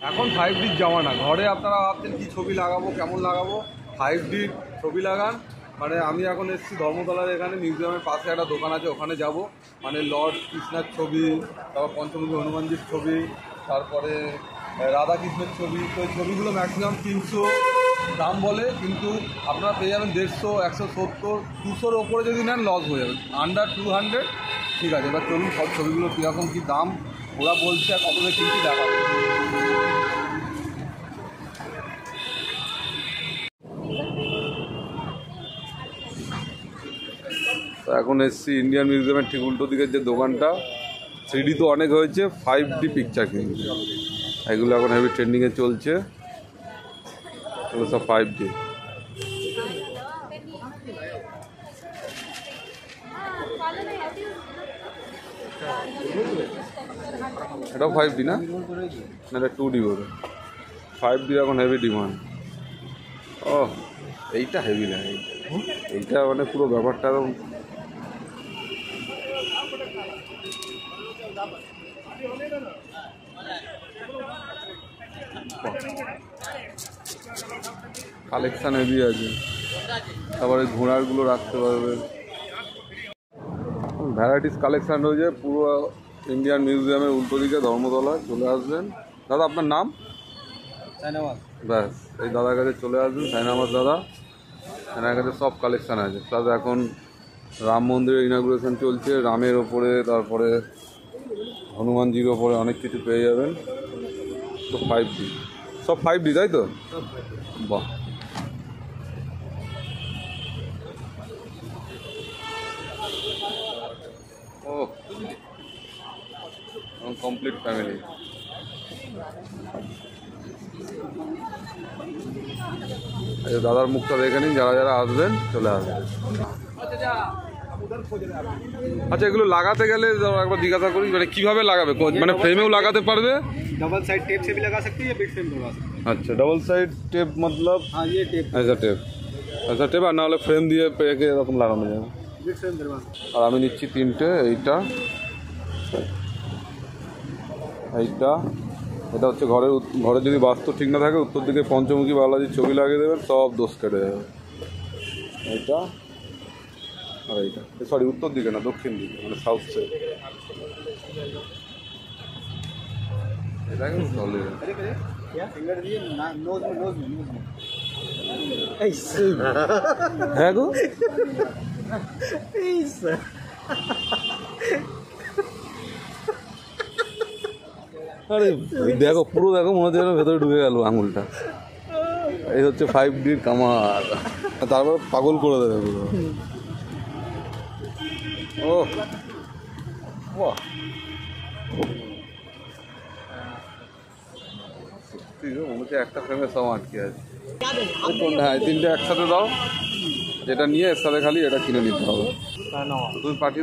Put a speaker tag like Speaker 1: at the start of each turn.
Speaker 1: এখন 5D জামানা। ঘরে আপনারা ভাবছেন কী ছবি লাগাবো, কেমন লাগাবো, 5D ছবি লাগান। মানে আমি এখন এসেছি ধর্মতলার এখানে মিউজিয়ামের পাশে একটা দোকান আছে, ওখানে যাব। মানে লর্ড কৃষ্ণার ছবি, তারপর পঞ্চমুখী হনুমানজির ছবি, তারপরে রাধাকৃষ্ণের ছবি। তো এই ছবিগুলো ম্যাক্সিমাম 300 দাম বলে, কিন্তু আপনারা পেয়ে যাবেন 150, 170, 200-র ওপরে যদি নেন লস হয়ে যাবে। আন্ডার 200 ঠিক আছে। এবার চলুন সব ছবিগুলো কীরকম কী দাম ওরা বলছে আর কত কিন্তু দেখাবো। তো এখন এসছি ইন্ডিয়ান মিউজিয়ামের ঠিক উল্টো দিকের যে দোকানটা। 3D তো অনেক হয়েছে, 5D পিকচার কিন্তু এগুলো এখন হেভি ট্রেন্ডিংয়ে চলছে। এগুলো সব 5D। এটাও 5D না, এটা 2D বলে। 5D এখন হেভি ডিমান্ড। ও এইটা হেভি লাগে, এইটা মানে পুরো ব্যাপারটা একদম। কালেকশান হেভি আছে, তারপরে ঘোড়ারগুলো রাখতে পারবে, ভ্যারাইটিস কালেকশান রয়েছে পুরো ইন্ডিয়ান মিউজিয়ামের উল্টো দিকে ধর্মতলা। চলে আসবেন। দাদা আপনার নাম? সাইনামাজ। ব্যাস, এই দাদার কাছে চলে আসবেন, সাইনামাজ দাদা। এনার কাছে সব কালেকশান আছে। প্লাস এখন রাম মন্দিরের ইনাগুরেশন চলছে, রামের ওপরে, তারপরে হনুমানজির ওপরে অনেক কিছু পেয়ে যাবেন। তো 5D, সব 5D তাই তো? বাহ, ও কমপ্লিট ফ্যামিলি। দাদার মুখটা দেখে নিন, যারা যারা আসবেন চলে আসবেন। আচ্ছা, এগুলো লাগাতে গেলে একবার জিজ্ঞাসা করি, মানে কিভাবে লাগাবে? মানে ফ্রেমেও লাগাতে পারবে?
Speaker 2: डबल साइड टेप से भी लगा सकती है या बिग फ्रेम करवा सकती है।
Speaker 1: अच्छा, डबल साइड टेप मतलब?
Speaker 2: हाँ, ये टेप।
Speaker 1: अच्छा टेप, अच्छा टेপ। আর না হলে ফ্রেম দিয়ে পেকে এরকম লাগানো যাবে।
Speaker 2: बिग फ्रेम करवा।
Speaker 1: আর আমি নিচ্ছি 3টে। এইটা, এইটা, এটা হচ্ছে ঘরে যদি বাস্তু ঠিক না থাকে, উত্তর দিকে পঞ্চমুখী বালাজির ছবি লাগিয়ে দেবেন, সব দোষ কেটে যাবে। এইটা আর এইটা, সরি উত্তর দিকে না, দক্ষিণ দিকে, মানে সাউথ সাইড। এটা কিন্তু চলে।
Speaker 2: क्या फिंगर दिए नोज में
Speaker 1: ऐसे है गो
Speaker 2: ऐसे।
Speaker 1: আরে দেখো, পুরো দেখো, মনে হচ্ছে ভেতরে ঢুকে গেল আঙুলটা। এই হচ্ছে 5Dর কামাল। তারপর পাগল করে দেবে পুরো। ও বাহ, মনে হচ্ছে একটা ফ্রেমে সব আটকে আছে। হ্যাঁ, 3টে একসাথে দাও, যেটা নিয়ে এর সাথে খালি এটা কিনে নিতে হবে। তুমি পাঠিয়ে